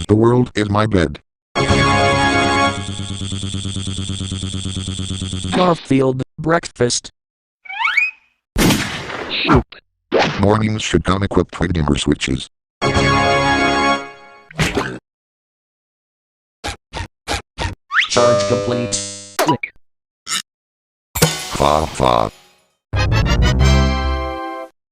The world is my bed. Garfield, breakfast. Soup. Mornings should come equipped with dimmer switches. Charge complete. Click. Fa fa.